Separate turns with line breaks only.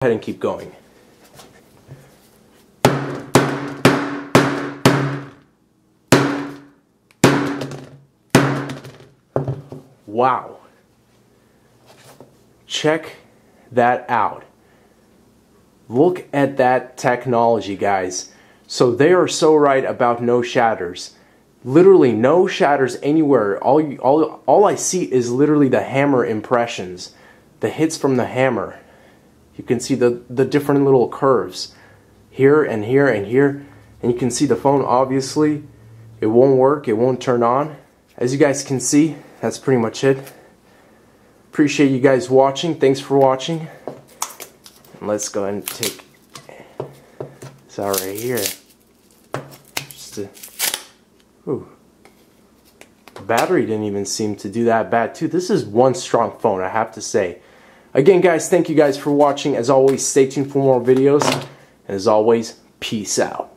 ahead and keep going. Wow. Check that out. Look at that technology, guys. So they are so right about no shatters. Literally no shatters anywhere. All I see is literally the hammer impressions. The hits from the hammer. You can see the different little curves. Here and here and here. And you can see the phone, obviously. It won't work. It won't turn on. As you guys can see, that's pretty much it. Appreciate you guys watching. Thanks for watching. And let's go ahead and take this out right here. Ooh. The battery didn't even seem to do that bad too. This is one strong phone, I have to say. Again, guys, thank you guys for watching. As always, stay tuned for more videos. And as always, peace out.